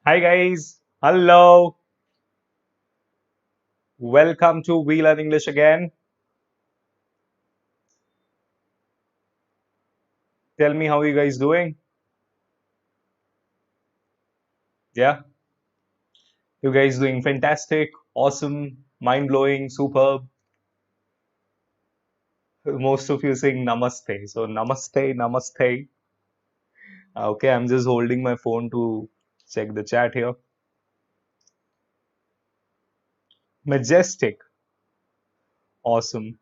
Hi guys, hello, welcome to We Learn English again. Tell me how you guys doing? Yeah, you guys doing fantastic, awesome, mind-blowing, superb. Most of you saying namaste. So namaste, namaste. Okay, I'm just holding my phone to check the chat here. Majestic, awesome.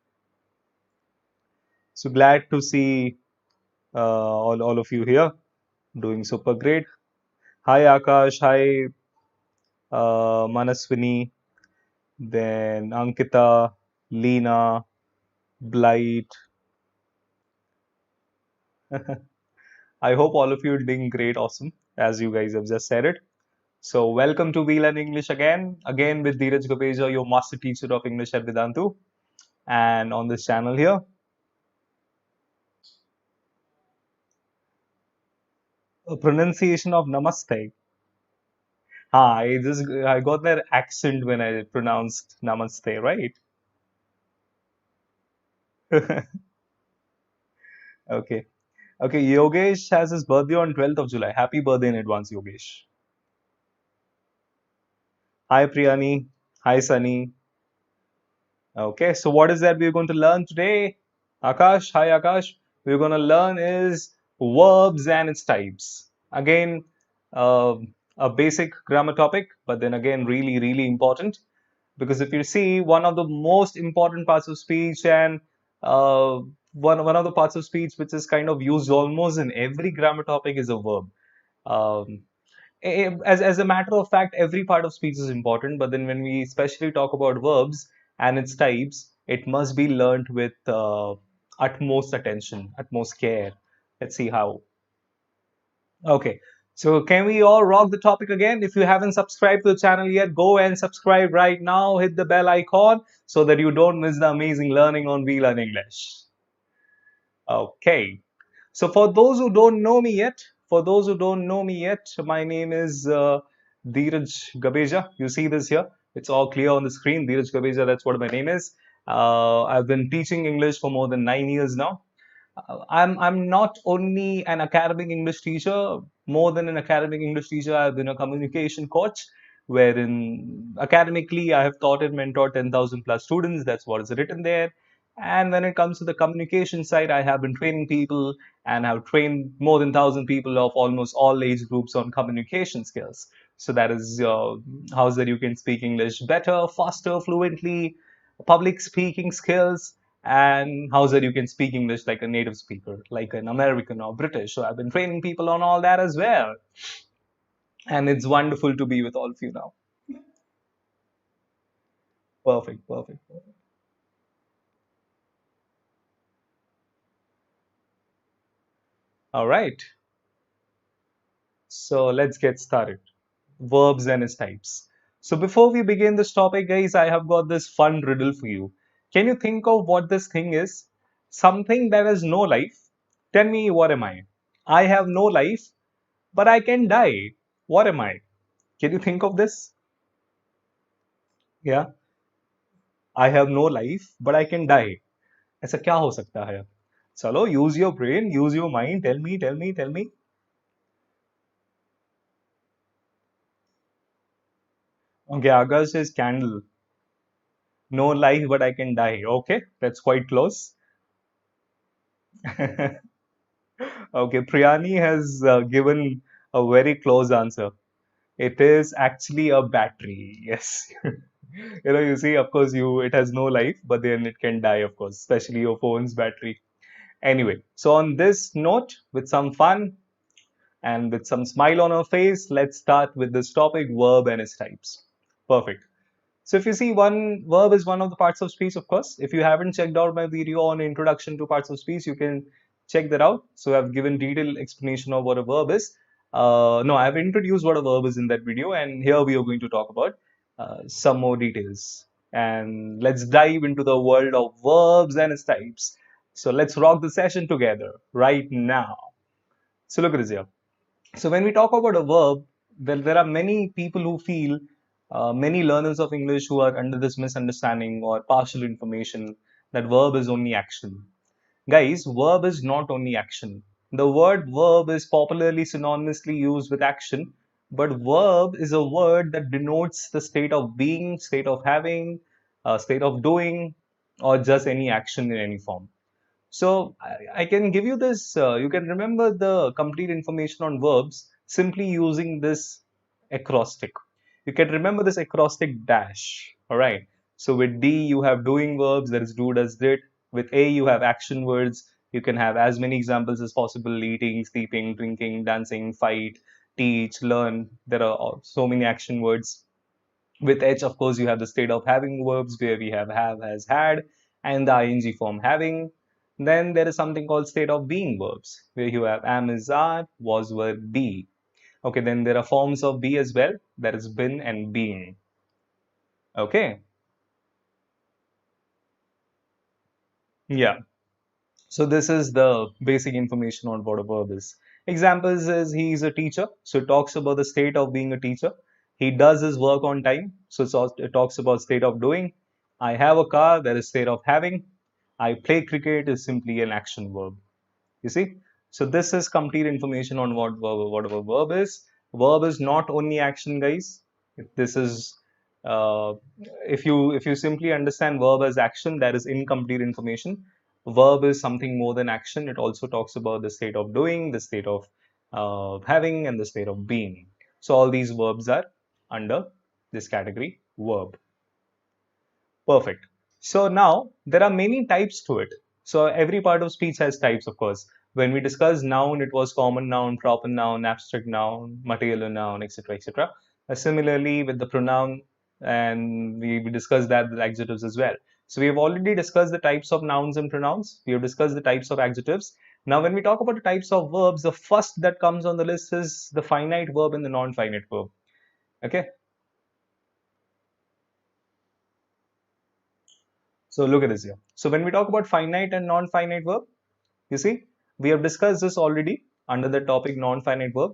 So glad to see all of you here doing super great. Hi Akash, hi Manaswini, then Ankita, Leena, Blight. I hope all of you are doing great, awesome, as you guys have just said it. So, welcome to We Learn English again with Dhiraj Sir, your master teacher of English at Vedantu. And on this channel here, a pronunciation of Namaste. I got that accent when I pronounced Namaste, right? Okay. Okay, Yogesh has his birthday on 12th of July. Happy birthday in advance, Yogesh. Hi, Priyani. Hi, Sunny. Okay, so what is that we're going to learn today? Akash, hi Akash. We're going to learn is verbs and its types. Again, uh, a basic grammar topic, but then again, really, really important. Because if you see, one of the most important parts of speech and one of the parts of speech which is kind of used almost in every grammar topic is a verb. Um, as a matter of fact, every part of speech is important, but then when we especially talk about verbs and its types, it must be learnt with utmost attention, utmost care. Let's see how. Okay, so can we all rock the topic again? If you haven't subscribed to the channel yet, go and subscribe right now. Hit the bell icon so that you don't miss the amazing learning on We Learn English. Okay. So for those who don't know me yet, my name is Dhiraj Gabeja. You see this here? It's all clear on the screen. Dhiraj Gabeja, that's what my name is. I've been teaching English for more than 9 years now. I'm not only an academic English teacher, more than an academic English teacher, I've been a communication coach, wherein academically I have taught and mentored 10,000 plus students. That's what is written there. And when it comes to the communication side, I have been training people and have trained more than 1,000 people of almost all age groups on communication skills. So that is how that you can speak English better, faster, fluently, public speaking skills, and how that you can speak English like a native speaker, like an American or British. So I've been training people on all that as well. And it's wonderful to be with all of you now. Perfect, perfect, perfect. All right. So let's get started. Verbs and its types. So before we begin this topic, guys, I have got this fun riddle for you. Can you think of what this thing is? Something that has no life. Tell me, what am I? I have no life, but I can die. What am I? Can you think of this? Yeah. I have no life, but I can die. ऐसा क्या हो सकता है? चलो, use your brain, use your mind. Tell me, tell me, tell me. Okay, Agas says candle. No life, but I can die. Okay, that's quite close. Okay, Priyani has given a very close answer. It is actually a battery. Yes. You see, of course, it has no life, but then it can die, of course, especially your phone's battery. Anyway, so on this note, with some fun and with some smile on our face, let's start with this topic, verb and its types. Perfect. So if you see, one verb is one of the parts of speech, of course. If you haven't checked out my video on introduction to parts of speech, you can check that out. So I've given detailed explanation of what a verb is. No, I've introduced what a verb is in that video, and here we are going to talk about some more details. And let's dive into the world of verbs and its types. So let's rock the session together right now. So look at this here. So when we talk about a verb, there are many people who feel, many learners of English who are under this misunderstanding or partial information that verb is only action. Guys, verb is not only action. The word verb is popularly synonymously used with action, but verb is a word that denotes the state of being, state of having, state of doing, or just any action in any form. So I can give you this, you can remember the complete information on verbs simply using this acrostic. You can remember this acrostic dash. All right. So with D, you have doing verbs, that is do, does, did. With A, you have action words. You can have as many examples as possible: eating, sleeping, drinking, dancing, fight, teach, learn. There are so many action words. With H, of course, you have the state of having verbs where we have, has, had, and the ing form having. Then there is something called state of being verbs where you have am, is, are, was, were, be. Okay, then there are forms of be as well. That is been and being. Okay, yeah. So this is the basic information on what a verb is. Examples is he is a teacher. So it talks about the state of being a teacher. He does his work on time. So it talks about state of doing. I have a car. That is state of having. I play cricket is simply an action verb. You see? So this is complete information on what a verb is. Verb is not only action, guys. This is uh, if you simply understand verb as action, that is incomplete information. Verb is something more than action. It also talks about the state of doing, the state of having, and the state of being. So all these verbs are under this category, verb. Perfect. So now there are many types to it. So every part of speech has types, of course. When we discussed noun, it was common noun, proper noun, abstract noun, material noun, etc., etc. Similarly, with the pronoun, and we discussed that with adjectives as well. So we have already discussed the types of nouns and pronouns. We have discussed the types of adjectives. Now, when we talk about the types of verbs, the first that comes on the list is the finite verb and the non-finite verb. Okay. So look at this here. So when we talk about finite and non-finite verb, you see, we have discussed this already under the topic non-finite verb.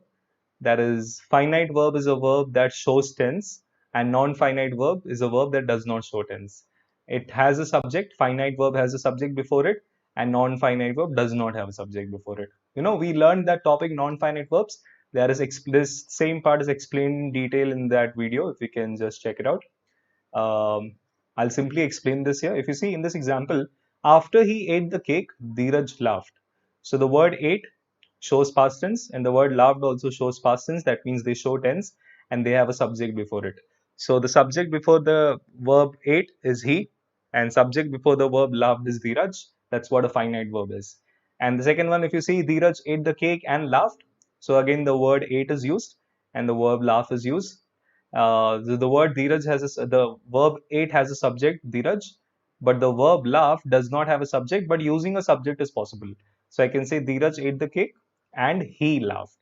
That is, finite verb is a verb that shows tense, and non-finite verb is a verb that does not show tense. It has a subject, finite verb has a subject before it, and non-finite verb does not have a subject before it. You know, we learned that topic non-finite verbs. This same part is explained in detail in that video, if you can just check it out. Um, I'll simply explain this here. If you see in this example, after he ate the cake, Dhiraj laughed. So the word ate shows past tense, and the word laughed also shows past tense. That means they show tense and they have a subject before it. So the subject before the verb ate is he, and subject before the verb laughed is Dhiraj. That's what a finite verb is. And the second one, if you see Dhiraj ate the cake and laughed, so again the word ate is used and the verb laugh is used. The word Dheeraj the verb ate has a subject, Dheeraj, but the verb laugh does not have a subject, but using a subject is possible. So I can say Dheeraj ate the cake and he laughed.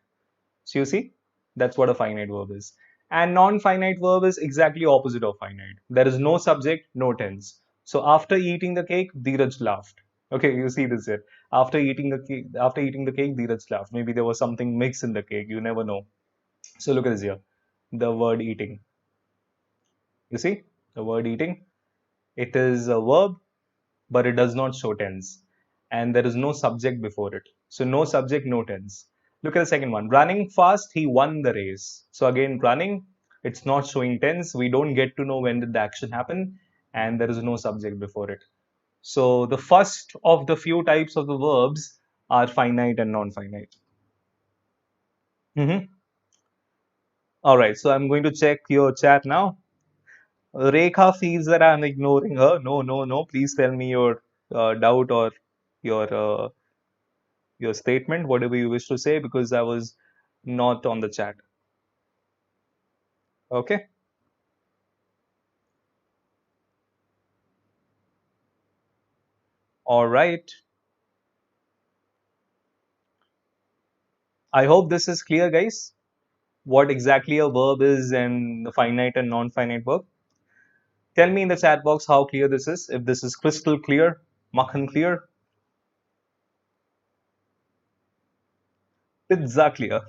So you see, that's what a finite verb is. And non-finite verb is exactly opposite of finite. There is no subject, no tense. So after eating the cake, Dheeraj laughed. Okay, you see this here. After eating the cake, Dheeraj laughed. Maybe there was something mixed in the cake. You never know. So look at this here. The word eating. You see, the word eating, it is a verb, but it does not show tense. And there is no subject before it. So no subject, no tense. Look at the second one. Running fast, he won the race. So again, running, it's not showing tense. We don't get to know when did the action happen, and there is no subject before it. So the first of the few types of the verbs are finite and non-finite. All right, so I'm going to check your chat now. Rekha feels that I'm ignoring her. No, no, no. Please tell me your doubt or your your statement, whatever you wish to say, because I was not on the chat. Okay. All right. I hope this is clear, guys. What exactly a verb is and the finite and non-finite verb. Tell me in the chat box how clear this is. If this is crystal clear, makhan clear, pizza clear.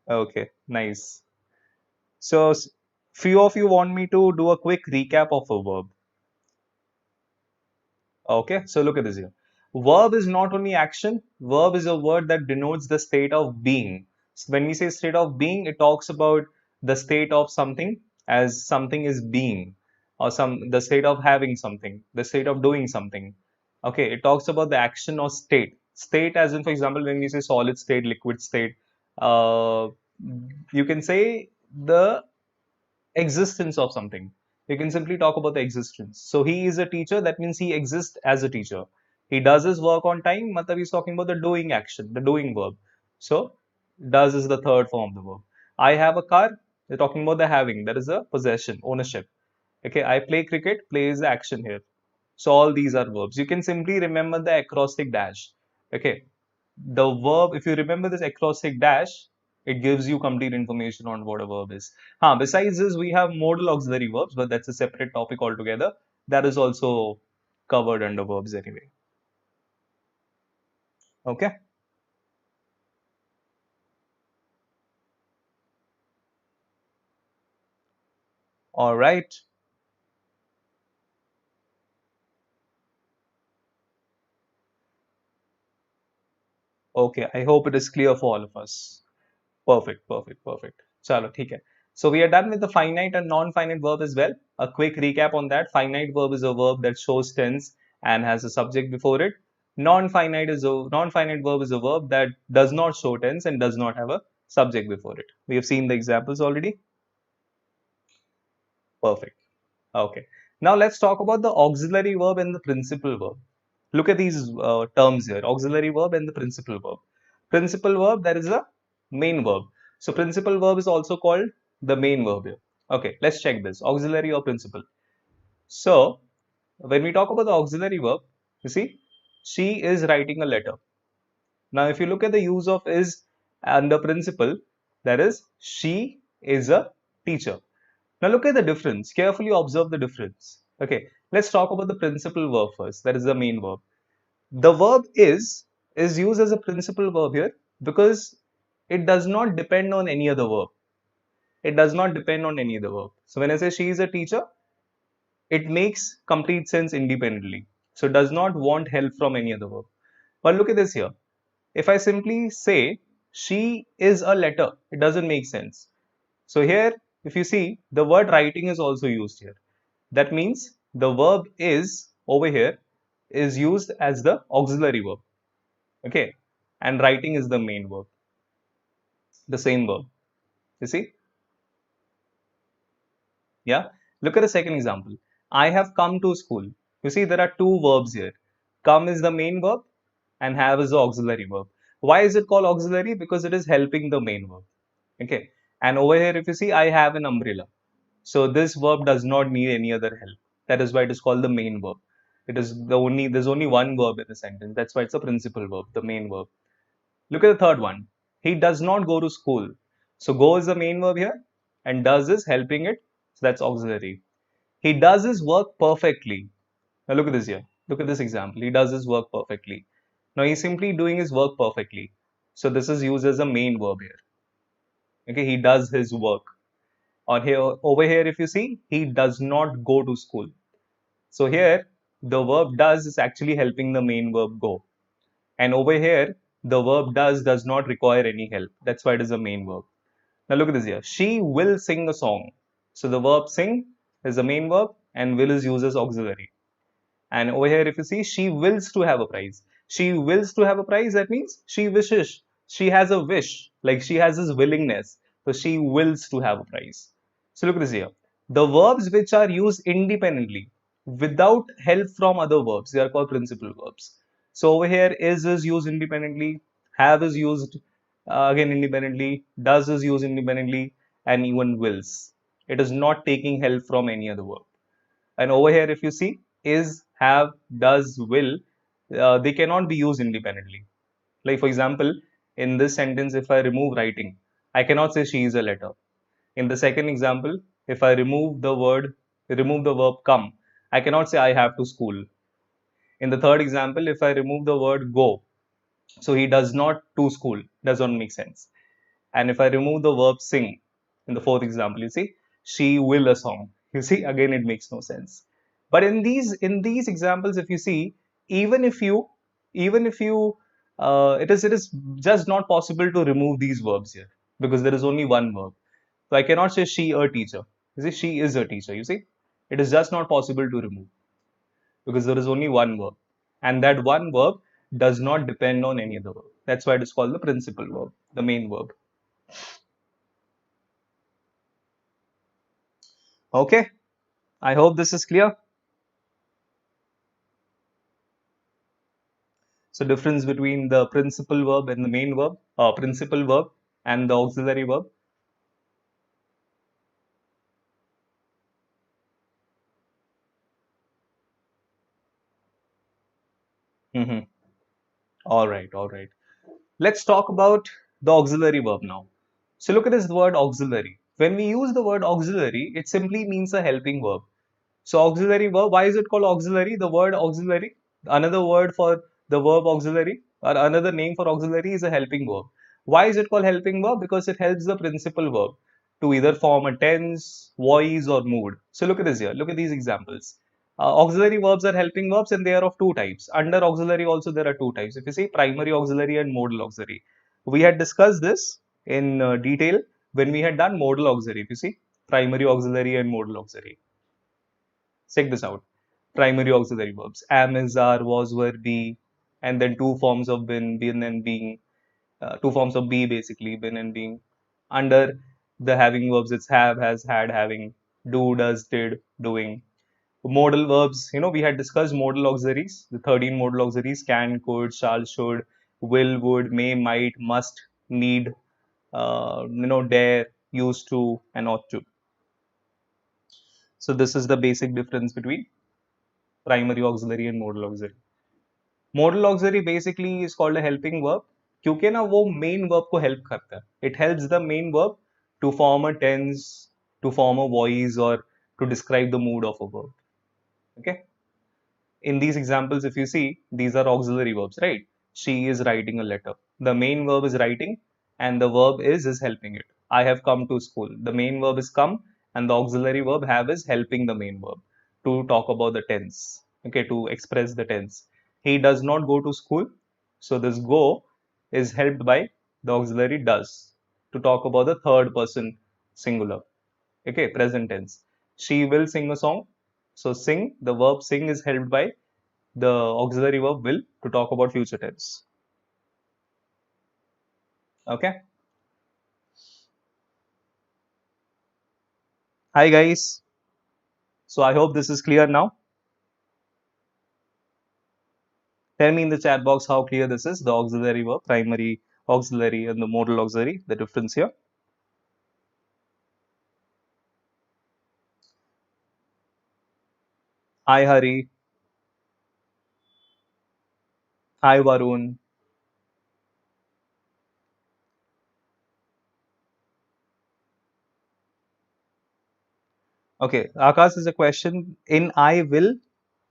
Okay, nice. So, few of you want me to do a quick recap of a verb. Okay, so look at this here. Verb is not only action, verb is a word that denotes the state of being. So when we say state of being, it talks about the state of something as something is being, or the state of having something, the state of doing something. Okay, it talks about the action or state. State, as in, for example, when we say solid state, liquid state, uh, you can say the existence of something. You can simply talk about the existence. So he is a teacher, that means he exists as a teacher. He does his work on time, matlab he's talking about the doing action, the doing verb. So does is the third form of the verb. I have a car, they're talking about the having, that is a possession, ownership. Okay, I play cricket, play is the action here. So all these are verbs. You can simply remember the acrostic dash. Okay, the verb, if you remember this acrostic dash, it gives you complete information on what a verb is. Besides this, we have modal auxiliary verbs, but that's a separate topic altogether. That is also covered under verbs anyway. Okay. All right. Okay. I hope it is clear for all of us. Perfect, perfect, perfect. Chalo, theek hai. So we are done with the finite and non-finite verb as well. A quick recap on that. Finite verb is a verb that shows tense and has a subject before it. Non-finite verb is a verb that does not show tense and does not have a subject before it. We have seen the examples already. Perfect. Okay. Now let's talk about the auxiliary verb and the principal verb. Look at these terms here, auxiliary verb and the principal verb. Principal verb, that is the main verb. So principal verb is also called the main verb here. Okay, let's check this, auxiliary or principal. So when we talk about the auxiliary verb, you see, she is writing a letter. Now if you look at the use of is and the principal, that is, she is a teacher. Now look at the difference, carefully observe the difference. Okay, let's talk about the principal verb first, that is the main verb. The verb is used as a principal verb here because it does not depend on any other verb. It does not depend on any other verb. So when I say she is a teacher, it makes complete sense independently. So it does not want help from any other verb. But look at this here. If I simply say she is a letter, it doesn't make sense. So here, if you see, the word writing is also used here. That means the verb is over here is used as the auxiliary verb. Okay, and writing is the main verb, the same verb. You see? Yeah. Look at the second example. I have come to school. You see, there are two verbs here. Come is the main verb and have is the auxiliary verb. Why is it called auxiliary? Because it is helping the main verb. Okay. And over here, if you see, I have an umbrella. So this verb does not need any other help. That is why it is called the main verb. There's only one verb in the sentence. That's why it's a principal verb, the main verb. Look at the third one. He does not go to school. So go is the main verb here and does is helping it. So that's auxiliary. He does his work perfectly. Now look at this here. Look at this example. He does his work perfectly. Now he's simply doing his work perfectly. So this is used as a main verb here. Okay, he does his work. Or here over here, if you see, he does not go to school. So here the verb does is actually helping the main verb go. And over here, the verb does not require any help. That's why it is a main verb. Now look at this here. She will sing a song. So the verb sing is the main verb and will is used as auxiliary. And over here, if you see, she wills to have a prize. She wills to have a prize. That means she wishes. She has a wish. Like she has this willingness. So she wills to have a prize. So look at this here. The verbs which are used independently without help from other verbs, they are called principal verbs. So over here, is used independently, have is used again independently, does is used independently, and even wills. It is not taking help from any other verb. And over here, if you see, is, have, does, will, they cannot be used independently. Like for example, in this sentence, if I remove writing, I cannot say she is a letter. In the second example, if I remove the verb come, I cannot say I have to school. In the third example, if I remove the word go, so he does not to school, does not make sense. And if I remove the verb sing in the fourth example, you see, she will a song. You see, again, it makes no sense. But in these examples, if you see, even if you even if you it is just not possible to remove these verbs here because there is only one verb. So I cannot say she a teacher. You see, she is a teacher. You see, it is just not possible to remove because there is only one verb, and that one verb does not depend on any other verb. That's why it is called the principal verb, the main verb. Okay, I hope this is clear. So difference between the principal verb and the main verb, principal verb and the auxiliary verb. Mm-hmm. All right, all right. Let's talk about the auxiliary verb now. So look at this word auxiliary. When we use the word auxiliary, it simply means a helping verb. So auxiliary verb, why is it called auxiliary? The word auxiliary, another word for the verb auxiliary, or another name for auxiliary is a helping verb. Why is it called helping verb? Because it helps the principal verb to either form a tense, voice, or mood. So look at this here. Look at these examples. Auxiliary verbs are helping verbs and they are of two types. Under auxiliary also there are two types. If you see primary auxiliary and modal auxiliary. We had discussed this in detail when we had done modal auxiliary. If you see primary auxiliary and modal auxiliary. Check this out. Primary auxiliary verbs. Am, is, are, was, were, be, and then two forms of been and being. Two forms of be basically, been and being. Under the having verbs, it's have, has, had, having, do, does, did, doing. Modal verbs, we had discussed modal auxiliaries, the 13 modal auxiliaries, can, could, shall, should, will, would, may, might, must, need, dare, used to, and ought to. So this is the basic difference between primary auxiliary and modal auxiliary. Modal auxiliary basically is called a helping verb क्योंकि ना वो main verb को help करता है. It helps the main verb to form a tense, to form a voice, or to describe the mood of a verb. Okay. In these examples, if you see, these are auxiliary verbs, right? She is writing a letter. The main verb is writing, and the verb is helping it. I have come to school. The main verb is come, and the auxiliary verb have is helping the main verb to talk about the tense. Okay, to express the tense. He does not go to school. So this go is helped by the auxiliary does to talk about the third person singular. Okay, present tense. She will sing a song. So sing, the verb sing is helped by the auxiliary verb will to talk about future tense. Okay. Hi guys. So I hope this is clear now. Tell me in the chat box how clear this is, the auxiliary verb, primary auxiliary and the modal auxiliary, the difference here. Hi Hari. Hi Varun. Okay, Akash is a question. In I will,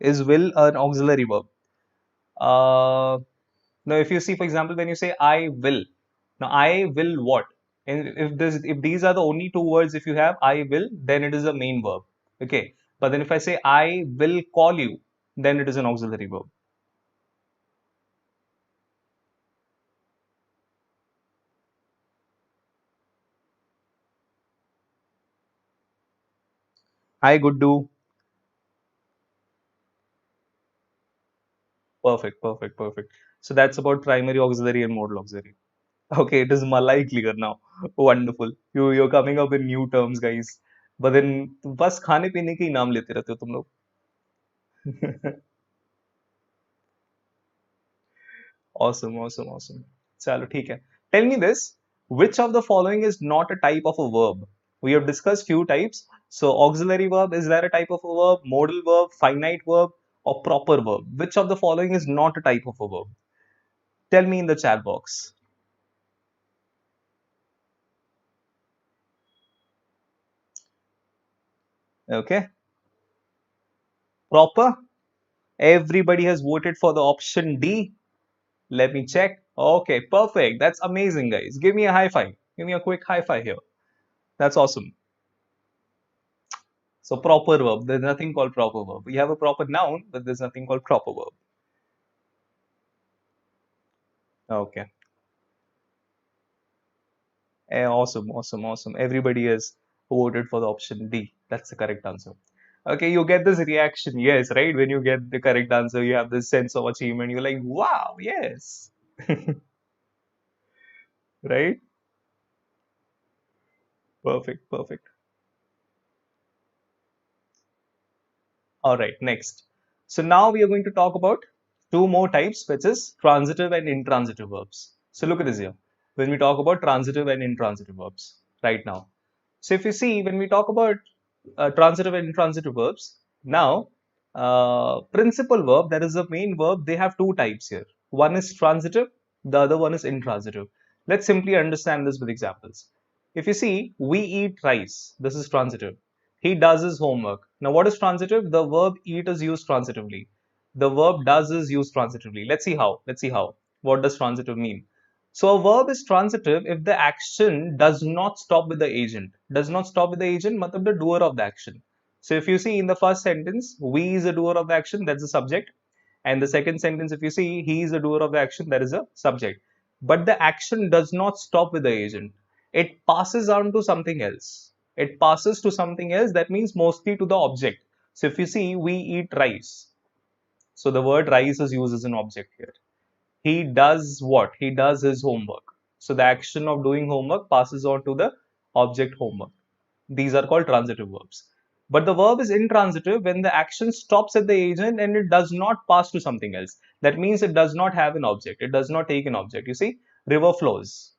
is will an auxiliary verb? Uh, Now, if you see, for example, when you say I will, now I will what? And if these are the only two words, if you have I will, then it is a main verb. Okay. But then if I say I will call you, then it is an auxiliary verb. Hi, good do. Perfect, perfect, perfect. So that's about primary auxiliary and modal auxiliary. Okay, it is Malai clear now. Wonderful. You're coming up with new terms, guys. But then बस खाने पीने के ही नाम लेते रहते हो तुम लोग. Awesome, awesome, awesome. चलो ठीक है. Tell me this. Which of the following is not a type of a verb? We have discussed few types. So auxiliary verb, is there a type of a verb? Modal verb, finite verb, or proper verb? Which of the following is not a type of a verb? Tell me in the chat box. Okay. Proper. Everybody has voted for the option D. Let me check. Okay, perfect. That's amazing, guys. Give me a high five. Give me a quick high five here. That's awesome. So proper verb. There's nothing called proper verb. We have a proper noun, but there's nothing called proper verb. Okay. Awesome, awesome, awesome. Everybody has voted for the option D. That's the correct answer. Okay, you get this reaction, yes, right? When you get the correct answer, you have this sense of achievement. You're like, wow, yes. Right? Perfect, perfect. All right, next. So now we are going to talk about two more types, which is transitive and intransitive verbs. So look at this here. When we talk about transitive and intransitive verbs right now. So if you see, when we talk about transitive and intransitive verbs, now principal verb, that is the main verb, they have two types here. One is transitive, the other one is intransitive. Let's simply understand this with examples. If you see, we eat rice, this is transitive. He does his homework. Now, what is transitive? The verb eat is used transitively. The verb does is used transitively. Let's see how. Let's see how. What does transitive mean? So, a verb is transitive if the action does not stop with the agent. Does not stop with the agent, matlab the doer of the action. So, if you see in the first sentence, we is the doer of the action, that's the subject. And the second sentence, if you see, he is the doer of the action, that is a subject. But the action does not stop with the agent. It passes on to something else. It passes to something else, that means mostly to the object. So if you see, we eat rice. So the word rice is used as an object here. He does what? He does his homework. So the action of doing homework passes on to the object homework. These are called transitive verbs. But the verb is intransitive when the action stops at the agent and it does not pass to something else. That means it does not have an object. It does not take an object. You see, river flows.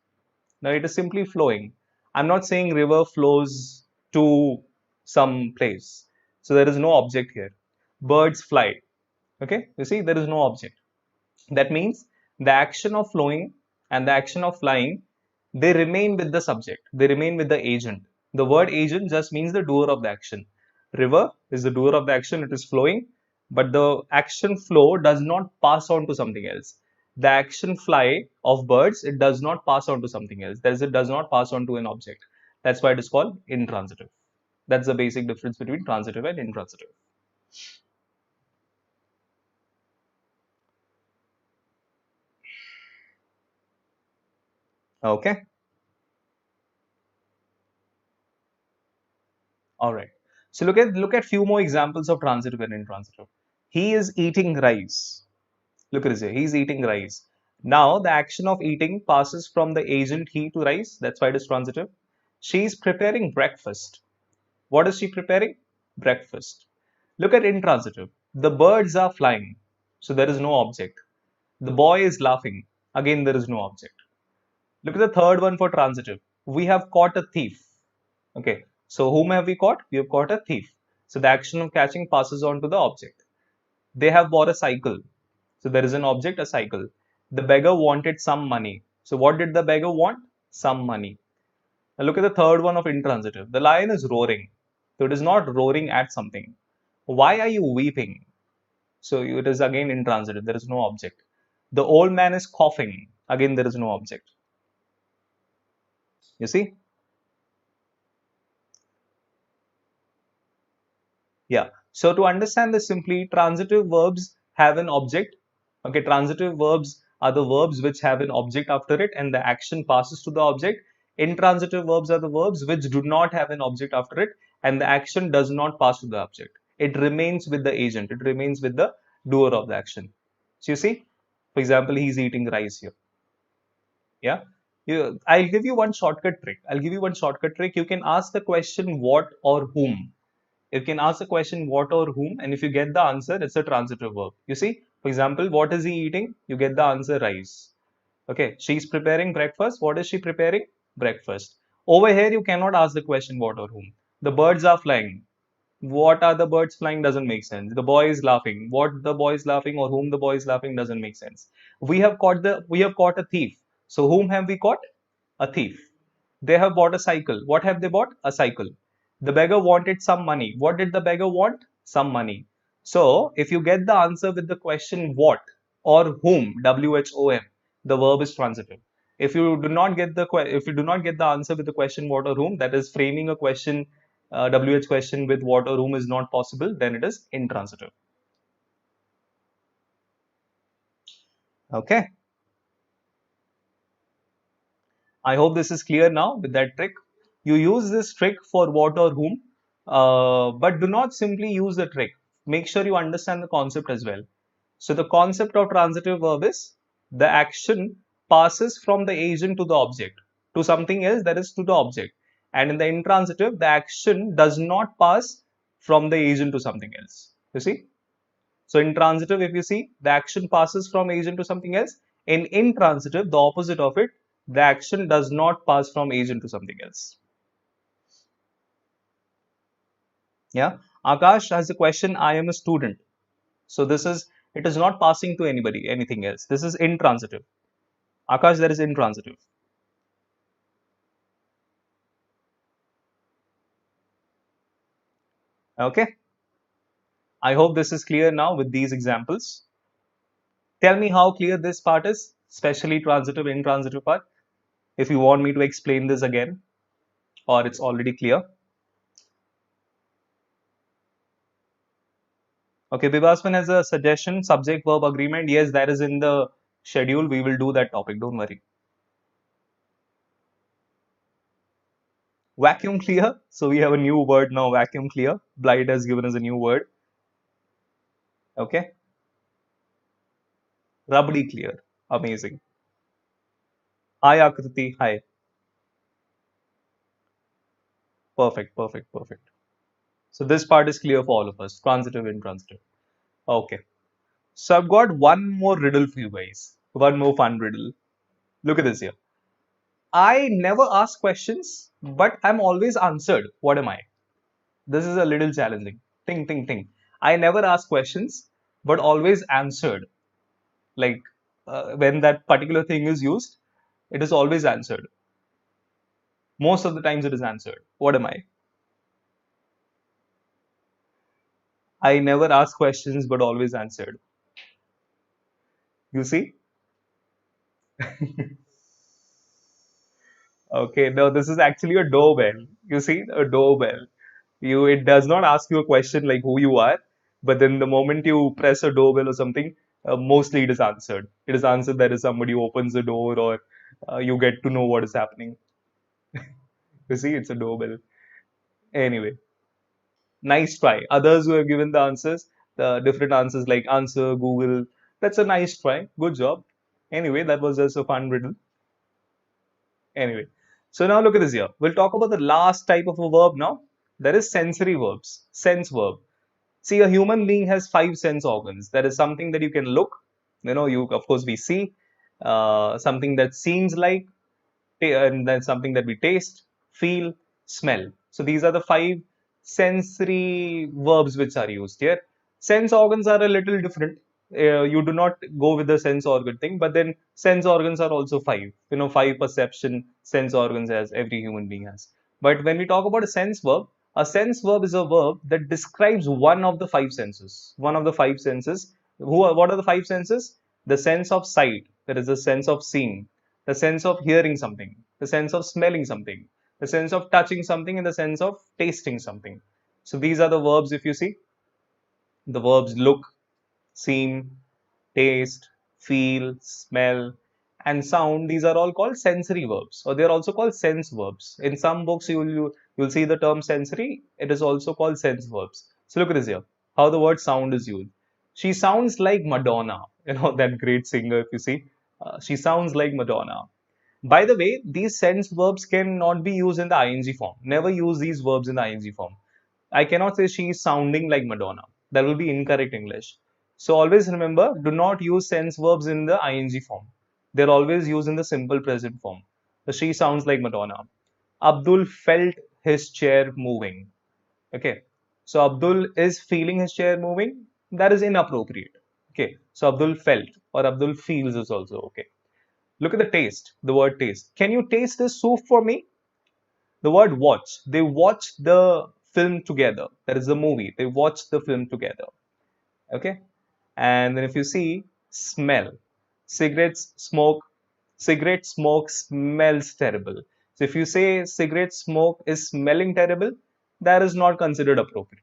Now it is simply flowing. I'm not saying river flows to some place. So there is no object here. Birds fly. Okay, you see, there is no object. That means the action of flowing and the action of flying, they remain with the subject. They remain with the agent. The word agent just means the doer of the action. River is the doer of the action. It is flowing, but the action flow does not pass on to something else. The action fly of birds, it does not pass on to something else. That is, it does not pass on to an object. That's why it is called intransitive. That's the basic difference between transitive and intransitive. Okay. All right. So look at few more examples of transitive and intransitive. He is eating rice. Look at this here. He's eating rice. Now the action of eating passes from the agent he to rice. That's why it is transitive. She is preparing breakfast. What is she preparing? Breakfast. Look at intransitive. The birds are flying. So there is no object. The boy is laughing. Again, there is no object. Look at the third one for transitive. We have caught a thief. Okay, so whom have we caught? We have caught a thief. So the action of catching passes on to the object. They have bought a cycle. So there is an object, a cycle. The beggar wanted some money. So what did the beggar want? Some money. Now look at the third one of intransitive. The lion is roaring. So it is not roaring at something. Why are you weeping? So it is again intransitive. There is no object. The old man is coughing. Again, there is no object. You see? Yeah. So to understand this simply, transitive verbs have an object. Okay, transitive verbs are the verbs which have an object after it and the action passes to the object. Intransitive verbs are the verbs which do not have an object after it and the action does not pass to the object. It remains with the agent. It remains with the doer of the action. So you see, for example, he's eating rice here. Yeah. I'll give you one shortcut trick. I'll give you one shortcut trick. You can ask the question what or whom. You can ask the question what or whom, and if you get the answer, it's a transitive verb. You see, for example, what is he eating? You get the answer rice. Okay, she's preparing breakfast. What is she preparing? Breakfast. Over here, you cannot ask the question what or whom. The birds are flying. What are the birds flying doesn't make sense. The boy is laughing. What the boy is laughing or whom the boy is laughing doesn't make sense. We have caught a thief. So whom have we caught? A thief. They have bought a cycle. What have they bought? A cycle. The beggar wanted some money. What did the beggar want? Some money. So if you get the answer with the question what or whom, WHOM, the verb is transitive. If you do not get the answer with the question what or whom, that is framing a question, WH question with what or whom is not possible, then it is intransitive. Okay. I hope this is clear now with that trick. You use this trick for what or whom, but do not simply use the trick. Make sure you understand the concept as well. So the concept of transitive verb is the action passes from the agent to the object, to something else, that is to the object. And in the intransitive, the action does not pass from the agent to something else. You see? So in transitive, if you see, the action passes from agent to something else. In intransitive, the opposite of it, the action does not pass from agent to something else. Yeah. Akash has a question, I am a student. So it is not passing to anybody, anything else. This is intransitive. Akash, that is intransitive. Okay. I hope this is clear now with these examples. Tell me how clear this part is, especially transitive, intransitive part. If you want me to explain this again, or it's already clear. Okay, Bibasman has a suggestion, subject verb agreement. Yes, that is in the schedule. We will do that topic. Don't worry. Vacuum clear. So we have a new word now, vacuum clear. Blight has given us a new word. Okay. Rubbery clear. Amazing. Hi, Akriti. Hi. Perfect, perfect, perfect. So this part is clear for all of us. Transitive, intransitive. Okay. So I've got one more riddle for you guys. One more fun riddle. Look at this here. I never ask questions, but I'm always answered. What am I? This is a little challenging. Think, think, think. I never ask questions, but always answered. Like when that particular thing is used, it is always answered. Most of the times it is answered. What am I? I never ask questions, but always answered. You see? Okay, no, this is actually a doorbell. You see, a doorbell. It does not ask you a question like who you are, but then the moment you press a doorbell or something, mostly it is answered. It is answered that is somebody who opens the door, or you get to know what is happening. You see, it's a doorbell. Anyway, nice try. Others who have given the answers, the different answers like answer, Google, that's a nice try. Good job. Anyway, that was just a fun riddle. Anyway, so now look at this here. We'll talk about the last type of a verb now. That is sensory verbs, sense verb. See, a human being has five sense organs. That is something that you can look. You of course we see something that seems like, and then something that we taste, feel, smell. So these are the five sensory verbs which are used here. Sense organs are a little different. You do not go with the sense organ thing, but then sense organs are also five. Five perception sense organs as every human being has. But when we talk about a sense verb is a verb that describes one of the five senses. One of the five senses. What are the five senses? The sense of sight, that is the sense of seeing, the sense of hearing something, the sense of smelling something, the sense of touching something, and the sense of tasting something. So these are the verbs if you see. The verbs look, seem, taste, feel, smell, and sound. These are all called sensory verbs, or they are also called sense verbs. In some books, you'll see the term sensory. It is also called sense verbs. So look at this here. How the word sound is used. She sounds like Madonna. That great singer. If you see, she sounds like Madonna. By the way, these sense verbs cannot be used in the ing form. Never use these verbs in the ing form. I cannot say she is sounding like Madonna. That will be incorrect English. So always remember, do not use sense verbs in the ing form. They're always used in the simple present form. So she sounds like Madonna. Abdul felt his chair moving. Okay. So Abdul is feeling his chair moving. That is inappropriate. Okay. So Abdul felt or Abdul feels is also okay. Look at the taste, the word taste. Can you taste this soup for me? The word watch. They watch the film together. That is the movie. They watch the film together. Okay. And then if you see, smell. Cigarettes, smoke, cigarette smoke smells terrible. So if you say cigarette smoke is smelling terrible, that is not considered appropriate.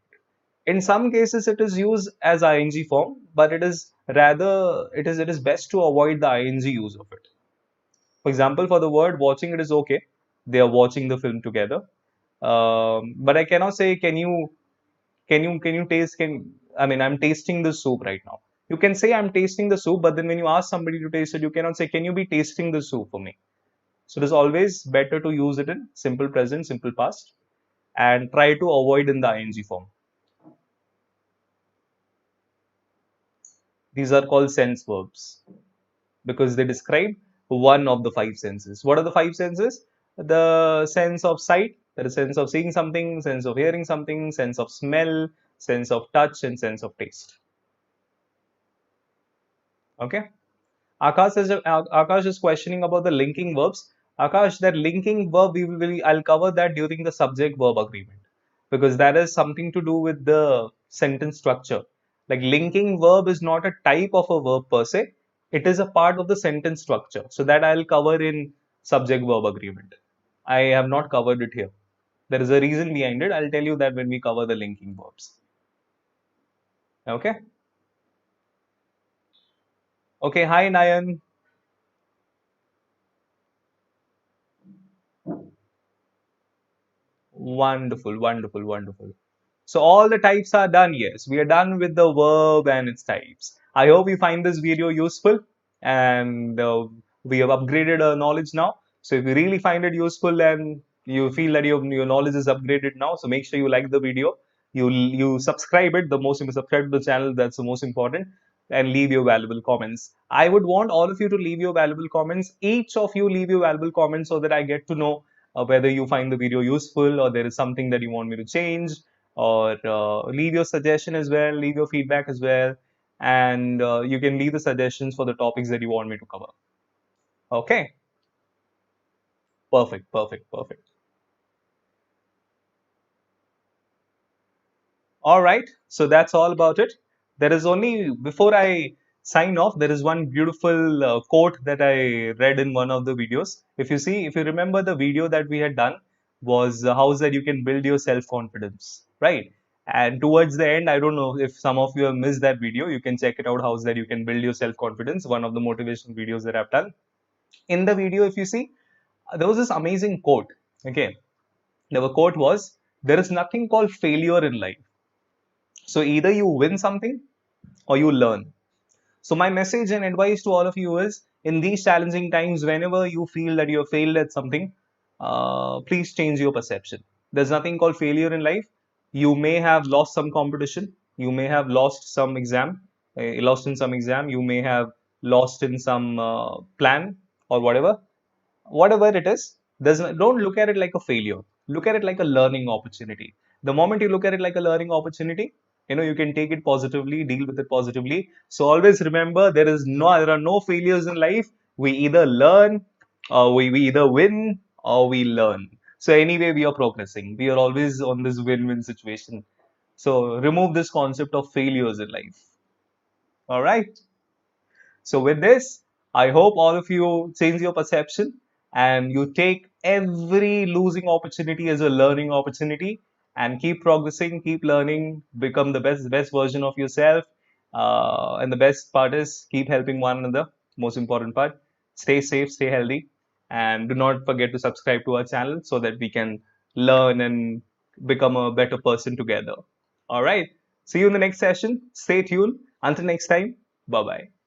In some cases, it is used as ing form, but it is best to avoid the ing use of it. For example, for the word watching, it is okay. They are watching the film together. But I cannot say, can you taste, I mean, I'm tasting the soup right now. You can say I'm tasting the soup, but then when you ask somebody to taste it, you cannot say, can you be tasting the soup for me? So it is always better to use it in simple present, simple past, and try to avoid in the ing form. These are called sense verbs because they describe one of the five senses. What are the five senses? The sense of sight, the sense of seeing something, sense of hearing something, sense of smell, sense of touch, and sense of taste. Okay. Akash is questioning about the linking verbs. Akash, that linking verb I'll cover that during the subject verb agreement because that is something to do with the sentence structure. Like linking verb is not a type of a verb per se; it is a part of the sentence structure. So that I'll cover in subject verb agreement. I have not covered it here. There is a reason behind it. I'll tell you that when we cover the linking verbs. Okay. Okay. Hi, Nayan. Wonderful, wonderful, wonderful. So all the types are done. Yes, we are done with the verb and its types. I hope you find this video useful and we have upgraded our knowledge now. So if you really find it useful and you feel that your knowledge is upgraded now, so make sure you like the video. You subscribe it. The most subscribe to the channel. That's the most important. And leave your valuable comments. I would want all of you to leave your valuable comments. Each of you leave your valuable comments so that I get to know whether you find the video useful or there is something that you want me to change, or leave your suggestion as well, leave your feedback as well, and you can leave the suggestions for the topics that you want me to cover. Okay, perfect, perfect, perfect. All right, so that's all about it. There is only, before I sign off, there is one beautiful quote that I read in one of the videos. If you remember, the video that we had done was how that you can build your self confidence, right? And towards the end, I don't know if some of you have missed that video. You can check it out. How that you can build your self confidence. One of the motivational videos that I've done. In the video, if you see, there was this amazing quote. Okay, the quote was, "There is nothing called failure in life. So either you win something or you learn." So my message and advice to all of you is, in these challenging times, whenever you feel that you have failed at something, please change your perception. There's nothing called failure in life. You may have lost some competition. You may have lost some exam, lost in some exam. You may have lost in some plan or whatever it is. Don't look at it like a failure. Look at it like a learning opportunity. The moment you look at it like a learning opportunity, you can take it positively, deal with it positively. So always remember, there are no failures in life. We either learn, or we either win or we learn. So anyway, we are progressing. We are always on this win-win situation. So remove this concept of failures in life. All right. So with this, I hope all of you change your perception and you take every losing opportunity as a learning opportunity and keep progressing, keep learning, become the best version of yourself. And the best part is keep helping one another. Most important part, stay safe, stay healthy, and do not forget to subscribe to our channel so that we can learn and become a better person together. All right. See you in the next session. Stay tuned. Until next time. Bye bye.